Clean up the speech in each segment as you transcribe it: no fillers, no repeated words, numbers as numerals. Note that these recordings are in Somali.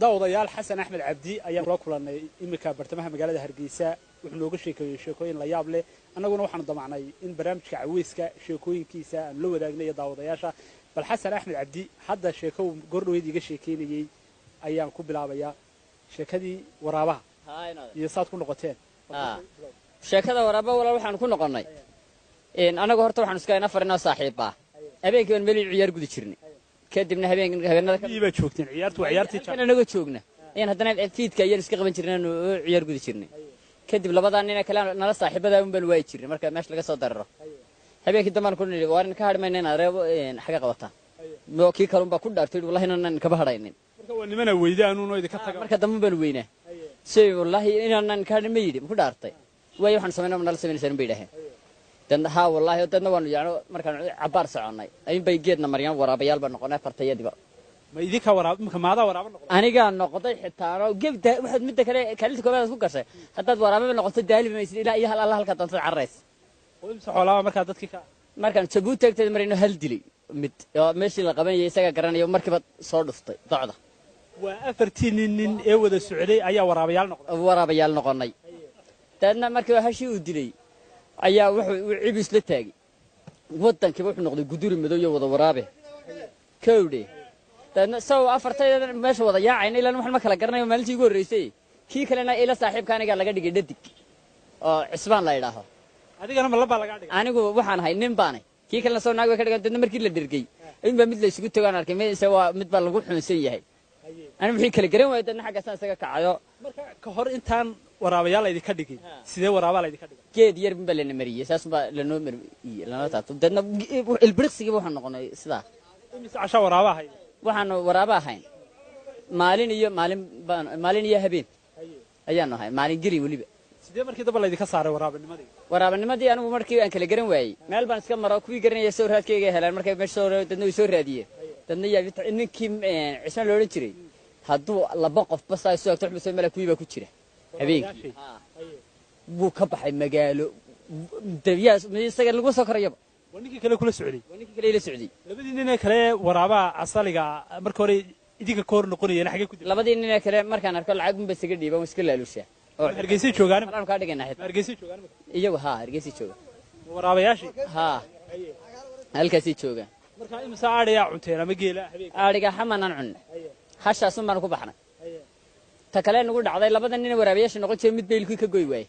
daawadayaal xasan axmed cabdi ayaan kula kulanay imika bartamaha magaalada Hargeysa wuxuu nooga sheekeeyay sheekooyin la yaab leh annaguna waxaan damacnay in barnaamijka caweyska sheekooyinkiisa aan la wadaagnayo daawadayaasha bal xasan axmed cabdi hadda sheeko gordhoweed iga sheekeynayay ayaan ku bilaabayaa sheekadii waraabaha iyo saad ku noqoteen sheekada waraaba walaal waxaan ku noqonay anagu horta waxaan iska afar inoo saaxiib ah habeenkii meel ciyaar gudi jirnay kadibna habeenada ka joogteen ciyaartii anaga joogna ayaan haddana fiidka ayaan iska qaban jirnay oo ciyaar gudi jirnay kadib labadan nin kale nala saaxiibada un bal way jirnay marka meesh laga soo dararo habeenkii damban ku niri waarin ka hadhmayna in areebo xaga qabata moo kii kale ba ku dhaartay wallahi inaan ka bahadaynin marka waa nimana weydaan uu idin ka tagaa marka damban bal weyna shay wallahi inaan ka hadhmay yiri ku dhaartay way waxaan sameynaa nala sameynaysan bay dan ha wallahi dadna waan yaano markaan cabaar soconay ay bay geedna maryan waraabayaal ba noqonay fartayadiba ma idinka waraab imka maada waraab noqday aniga noqday xitaa gebda waxaad mid kale kaalid koobaad ku gashay haddaad waraaba noqoto daali ma isla ilaa iyo hal Allah halka doonto carreys oo imsa xoolaha marka dadkii ka markaan Jabuuti tagtay marino hal dilay mid meeshii la qabanayay isaga garanayo markiiba soo dhuftay docda waa afartii nin ee wada socday ayaa waraabayaal noqonay dadna markii hashii uu dilay ayaa wuxuu cibis la taagay wadankii wuxuu noqday guduri madow iyo wada waraabe kowdhe dadna soo afartayda meesha wada yaacayna ilaa waxaan ma kala garanayo maalintii ugu horeysay kii kalena ila saaxiibka aniga laga dhigay dhadig oo cisbaan la yiraahdo adigana ma laba laga dhigay anigu waxaan hay nin baanay kii kalena soo naag way ka dhigan dadna markii la dhirgay in ba mid la isugu tagaan arkay meesha waa mid ba lagu xunsan yahay anigu wixii kala garan waayay dadna xagga isaga kacayo marka ka hor intaan waraabayaal ay ka dhigay sidee waraaba la idinka dhigay geed yar ba la mariyay saas ba la noo mariyay lana taato dadna ilbiriqsiga waxaan noqonay sida imisa casha waraaba ahay waxaan waraaba ahayn maalin iyo habeen ayaan ahay maalin gari waliba sidee markii daba la idinka saaray waraabanimadii anigu markii aan kala garan waayay meel baan iska maro kuwii garanayay soo raadkayga helaan markay meesha soo dadna way soo raadiyeen dadna yaa ninkii cismaan loo oran jiray hadduu laba qof bas ay soo agto xubisay meel kuwii ba ku jira habeenkii buu ka baxay magaalo dabiyaas isaga lagu soo korayaba waninkii kale kula socday ila socday labadii nin kale waraaba asaliga markii hore idinka koor noqonayeen xagee ku dilay labadii nin kale markaan arko lacag un ba isaga dhiibay iska laalusha oo Hargeysa joogaan markaan ka dhiganaa Hargeysa joogaan iyagu Hargeysa jooga waraabayaashii halkaas jooga marka imisa aadaya cunteena ma geela habeenkii aadiga xamanan cun hashaas un baan ku baxnay ta kale nagu dhacday labada nin waraabayaasha noqon jiray mid beelkii ka goy waayay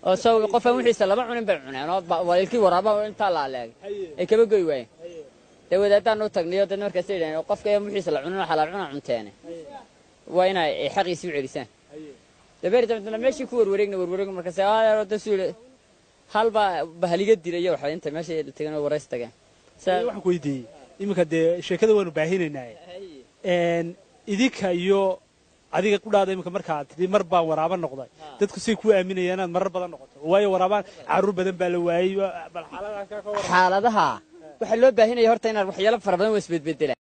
oo soo qofan wixiisa laba cunin baa cuneen oo walaalkii waraaba inta la leeg ay kaba goy waayeen dawladaan u tagniyo dad markaas yeeleen qofka ay wixiisa la cunin waxa la cunaa cunteena waa inay xaqiisi u celisaan dabeertana meeshii ku warwareegna markaas aad rasuul halba bahaliga dilay waxa inta meeshii tagan wareys tagan waxaan ku weydiiyay iminka sheekada waanu baahinaynaa idinka iyo adiga ku dhaada iminka markaa tidii mar baan waraaba noqday dadku say ku aaminayaan inaad marar badan noqoto waayo waraabaan caruur badan baa la waayay bal xaaladaha waxa loo baahinaya horta inaad waxyaalo fara badan isbedbedelaan